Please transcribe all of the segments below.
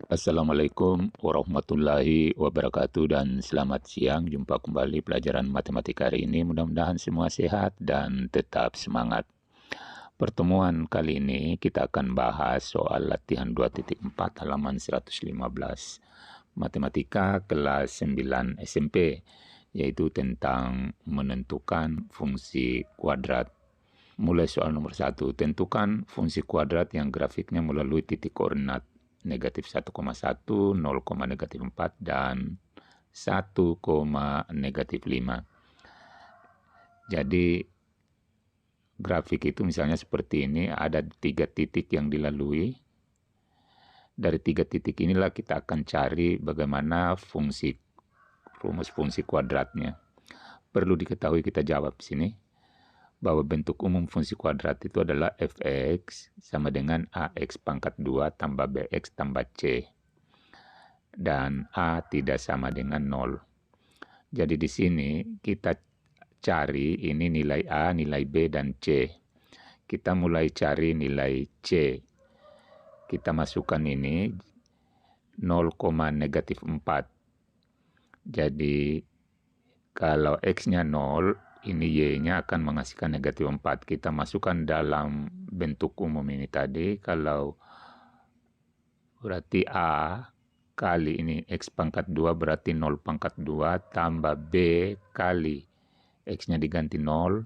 Assalamualaikum warahmatullahi wabarakatuh dan selamat siang. Jumpa kembali pelajaran matematika hari ini. Mudah-mudahan semua sehat dan tetap semangat. Pertemuan kali ini kita akan bahas soal latihan 2.4 halaman 115 matematika kelas 9 SMP, yaitu tentang menentukan fungsi kuadrat. Mulai soal nomor 1, tentukan fungsi kuadrat yang grafiknya melalui titik koordinat negatif 1,1, 0, negatif 4, dan 1, negatif 5. Jadi grafik itu misalnya seperti ini, ada 3 titik yang dilalui. Dari 3 titik inilah kita akan cari bagaimana rumus fungsi kuadratnya. Perlu diketahui, kita jawab di sini bahwa bentuk umum fungsi kuadrat itu adalah fx sama dengan ax pangkat 2 tambah bx tambah c. Dan a tidak sama dengan 0. Jadi di sini kita cari ini nilai a, nilai b, dan c. Kita mulai cari nilai c. Kita masukkan ini 0, negatif 4. Jadi kalau x-nya 0, ini y-nya akan menghasilkan negatif 4. Kita masukkan dalam bentuk umum ini tadi. Kalau berarti a kali ini x pangkat 2 berarti 0 pangkat 2 tambah b kali x-nya diganti 0.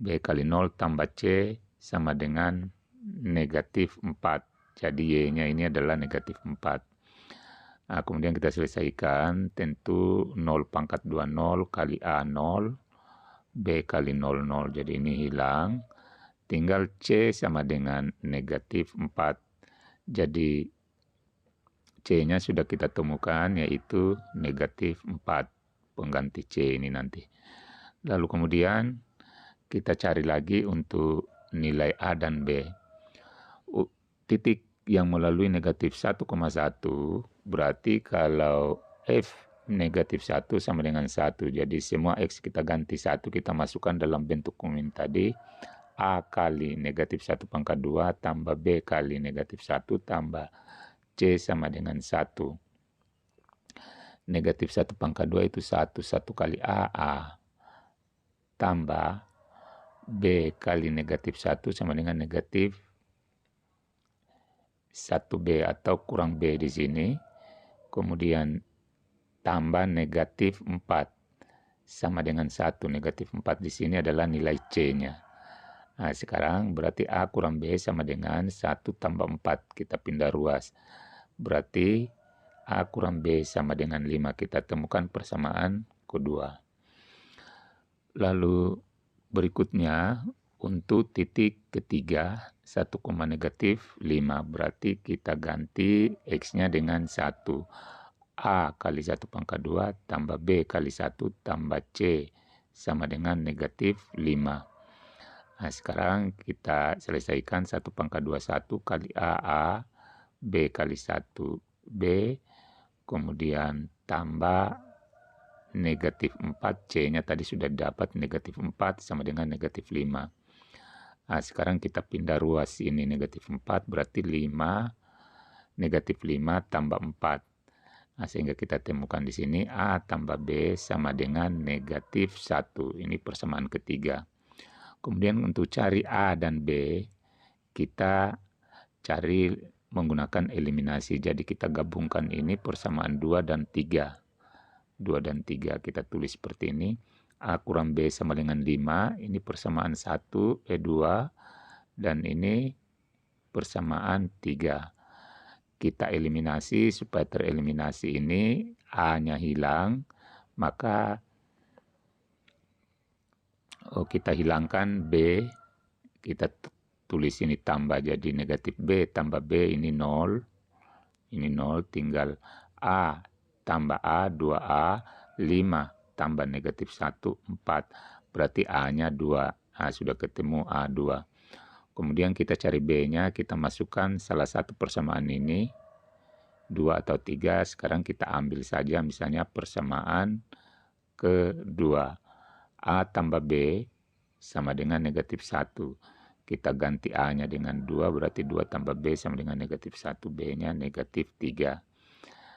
B kali 0 tambah c sama dengan negatif 4. Jadi y-nya ini adalah negatif 4. Nah, kemudian kita selesaikan, tentu 0 pangkat 2 0 kali a 0. B kali 0, 0. Jadi ini hilang. Tinggal C sama dengan negatif 4. Jadi C-nya sudah kita temukan, yaitu negatif 4. Pengganti C ini nanti. Lalu kemudian kita cari lagi untuk nilai A dan B. Titik yang melalui negatif 1,1 berarti kalau F negatif 1 sama dengan 1. Jadi semua X kita ganti 1, kita masukkan dalam bentuk umum tadi. A kali negatif 1 pangkat 2 tambah B kali negatif 1 tambah C sama dengan 1. Negatif 1 pangkat 2 itu 1. 1 kali A tambah B kali negatif 1 sama dengan negatif 1B atau kurang B di sini. Kemudian tambah negatif 4 sama dengan 1. Negatif 4 di sini adalah nilai C-nya. Nah, sekarang berarti A kurang B sama dengan 1 tambah 4. Kita pindah ruas. Berarti A kurang B sama dengan 5. Kita temukan persamaan kedua. Lalu berikutnya untuk titik ketiga 1, negatif 5. Berarti kita ganti X-nya dengan 1. A kali 1 pangkat 2 tambah B kali 1 tambah C sama dengan negatif 5. Nah, sekarang kita selesaikan 1 pangkat 2 1 kali A, B kali 1 B, kemudian tambah negatif 4, C-nya tadi sudah dapat negatif 4 sama dengan negatif 5. Nah, sekarang kita pindah ruas ini negatif 4 berarti 5, negatif 5 tambah 4. Nah, sehingga kita temukan di sini A tambah B sama dengan negatif 1. Ini persamaan ketiga. Kemudian untuk cari A dan B, kita cari menggunakan eliminasi. Jadi kita gabungkan ini persamaan 2 dan 3. 2 dan 3 kita tulis seperti ini. A kurang B sama dengan 5. Ini persamaan 1, 2. Dan ini persamaan 3. Kita eliminasi supaya tereliminasi ini A-nya hilang, maka kita hilangkan B, kita tulis ini tambah jadi negatif B tambah B ini 0, ini 0, tinggal A tambah A 2A 5 tambah negatif 1 4, berarti A-nya 2. Nah, sudah ketemu A2. Kemudian kita cari B-nya, kita masukkan salah satu persamaan ini, 2 atau 3, sekarang kita ambil saja misalnya persamaan kedua. A tambah B sama dengan negatif 1. kita ganti A-nya dengan 2, berarti 2 tambah B sama dengan negatif 1, B-nya negatif 3.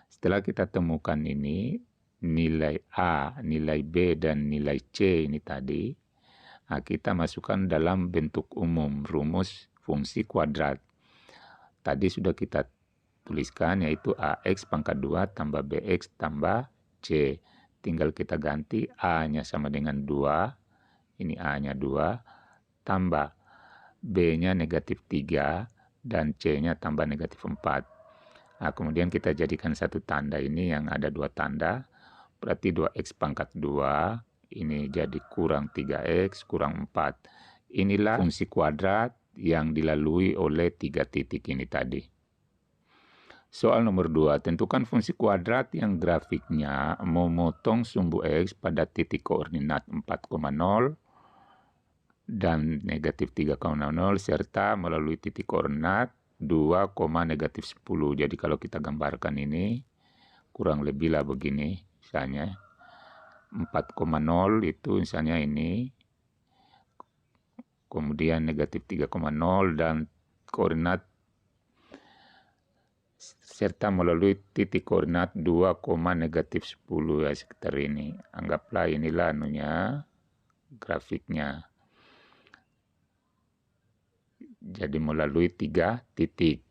Setelah kita temukan ini, nilai A, nilai B, dan nilai C ini tadi, nah kita masukkan dalam bentuk umum, rumus fungsi kuadrat. Tadi sudah kita tuliskan, yaitu AX pangkat 2 tambah BX tambah C. Tinggal kita ganti A-nya sama dengan 2, ini A-nya 2, tambah B-nya negatif 3, dan C-nya tambah negatif 4. Nah, kemudian kita jadikan satu tanda ini yang ada 2 tanda, berarti 2X pangkat 2, ini jadi kurang 3X kurang 4. Inilah fungsi kuadrat yang dilalui oleh 3 titik ini tadi. Soal nomor 2, tentukan fungsi kuadrat yang grafiknya memotong sumbu X pada titik koordinat 4,0 dan negatif 3,0 serta melalui titik koordinat 2, negatif 10. Jadi kalau kita gambarkan ini kurang lebih lah begini, misalnya 4,0 itu misalnya ini, kemudian negatif 3,0 dan koordinat serta melalui titik koordinat 2, negatif 10 ya, sekitar ini. Anggaplah inilah anunya, grafiknya. Jadi melalui 3 titik.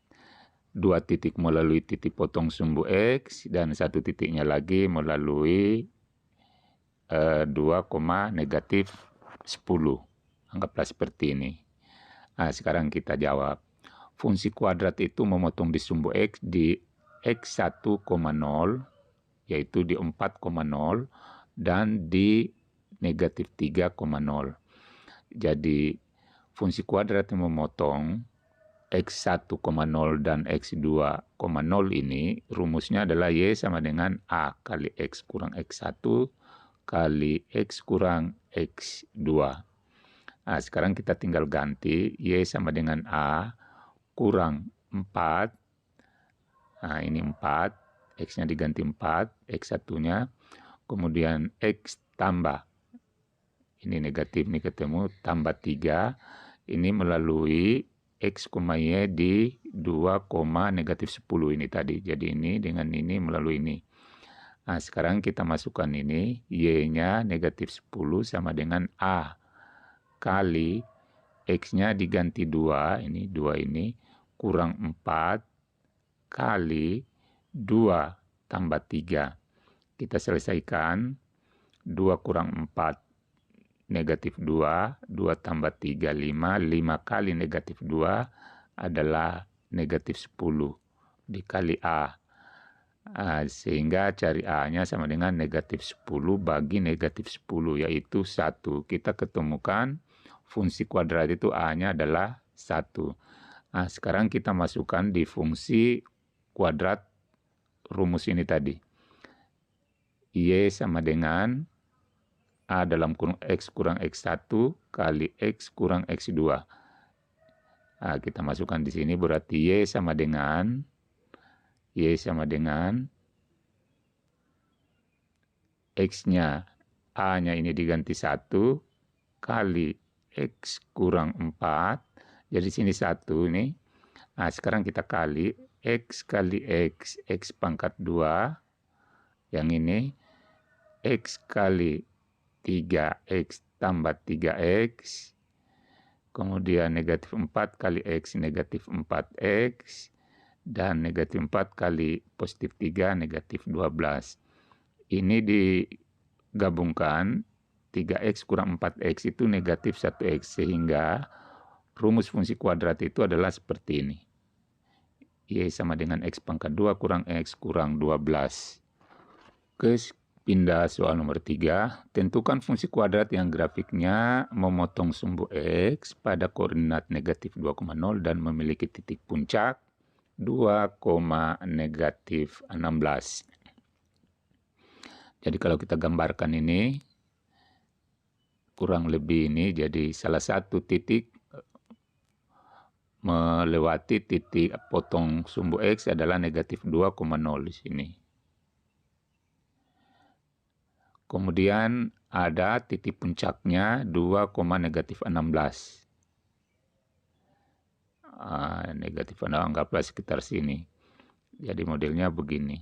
2 titik melalui titik potong sumbu X dan 1 titiknya lagi melalui 2, negatif 10. Anggaplah seperti ini. Nah, sekarang kita jawab. Fungsi kuadrat itu memotong di sumbu X di X1,0, yaitu di 4,0, dan di negatif 3,0. Jadi fungsi kuadrat yang memotong X1,0 dan X2,0 ini rumusnya adalah Y sama dengan A kali X kurang X1 kali X kurang X2. Nah, sekarang kita tinggal ganti Y sama dengan A kurang 4. Nah, ini 4. X-nya diganti 4. X1-nya. Kemudian X tambah. Ini negatif, ini ketemu. Tambah 3. Ini melalui X, Y di 2, negatif 10 ini tadi. Jadi ini dengan ini melalui ini. Nah, sekarang kita masukkan ini. Y-nya negatif 10 sama dengan A kali X-nya diganti 2, ini 2 ini, kurang 4 kali 2 tambah 3. Kita selesaikan, 2 kurang 4, negatif 2, 2 tambah 3, 5, 5 kali negatif 2 adalah negatif 10 dikali A. Sehingga cari A-nya sama dengan negatif 10 bagi negatif 10, yaitu 1. Kita ketemukan fungsi kuadrat itu A-nya adalah 1. Nah, sekarang kita masukkan di fungsi kuadrat rumus ini tadi. Y sama dengan A dalam kurung X kurang X1 kali X kurang X2. Nah, kita masukkan di sini berarti Y sama dengan X-nya, A-nya ini diganti 1 kali X kurang 4. Jadi sini 1 ini. Nah, sekarang kita kali X kali X, X pangkat 2. Yang ini X kali 3X tambah 3X. Kemudian negatif 4 kali X, negatif 4X. Dan negatif 4 kali positif 3, negatif 12. Ini digabungkan, 3X kurang 4X itu negatif 1X. Sehingga rumus fungsi kuadrat itu adalah seperti ini. Y sama dengan X pangkat 2 kurang X kurang 12. Pindah soal nomor 3. Tentukan fungsi kuadrat yang grafiknya memotong sumbu X pada koordinat negatif 2,0 dan memiliki titik puncak 2, negatif 16. Jadi kalau kita gambarkan ini, kurang lebih ini, jadi salah satu titik melewati titik potong sumbu X adalah negatif 2,0 di sini. Kemudian ada titik puncaknya 2, negatif 16. Negatif, anggaplah sekitar sini. Jadi modelnya begini.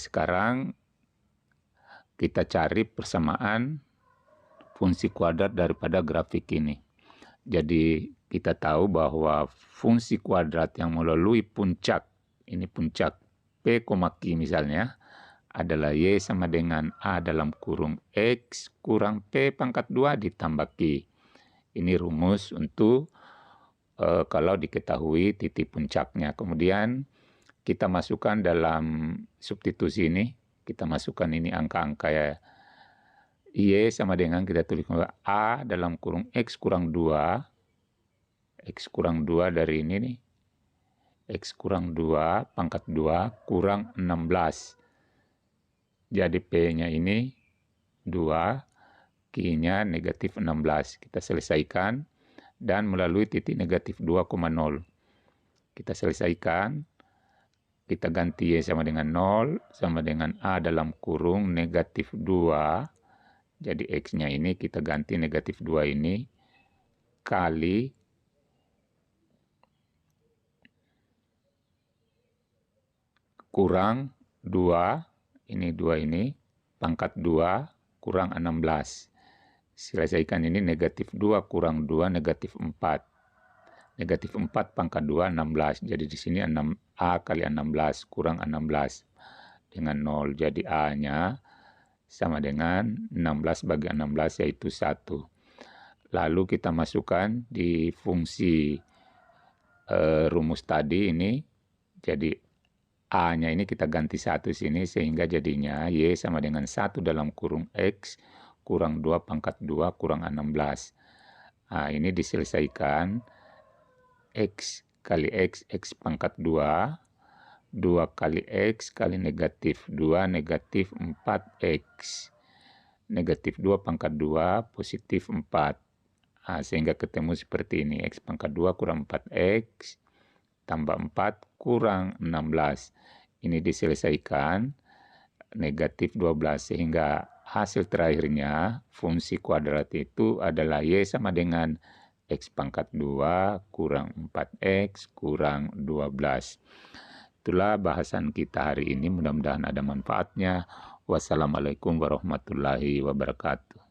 Sekarang kita cari persamaan fungsi kuadrat daripada grafik ini. Jadi kita tahu bahwa fungsi kuadrat yang melalui puncak, ini puncak P, Q misalnya, adalah Y sama dengan A dalam kurung X kurang P pangkat 2 ditambah Q. Ini rumus untuk kalau diketahui titik puncaknya. Kemudian kita masukkan dalam substitusi ini, kita masukkan ini angka-angka ya. Y sama dengan kita tulis A dalam kurung X kurang 2. X kurang 2 dari ini nih. X kurang 2 pangkat 2 kurang 16. Jadi P-nya ini 2, Q-nya negatif 16. Kita selesaikan dan melalui titik negatif 2,0. Kita selesaikan. Kita ganti Y sama dengan 0 sama dengan A dalam kurung negatif 2. Jadi X-nya ini kita ganti negatif 2 ini kali kurang 2, ini 2 ini, pangkat 2 kurang 16. Selesaikan ini negatif 2 kurang 2, negatif 4. Negatif 4 pangkat 2, 16. Jadi di sini A kali 16 kurang 16 dengan 0. Jadi A-nya sama dengan 16 bagi 16 yaitu 1. Lalu kita masukkan di fungsi rumus tadi ini. Jadi A-nya ini kita ganti 1 sini sehingga jadinya Y sama dengan 1 dalam kurung X kurang 2 pangkat 2 kurang 16. Ini diselesaikan. X kali X, X pangkat 2. 2 kali X kali negatif 2, negatif 4X. Negatif 2 pangkat 2, positif 4. Sehingga ketemu seperti ini. X pangkat 2 kurang 4X, tambah 4 kurang 16. Ini diselesaikan, negatif 12. Sehingga hasil terakhirnya, fungsi kuadrat itu adalah Y sama dengan X pangkat 2 kurang 4X kurang 12. Itulah bahasan kita hari ini, mudah-mudahan ada manfaatnya. Wassalamualaikum warahmatullahi wabarakatuh.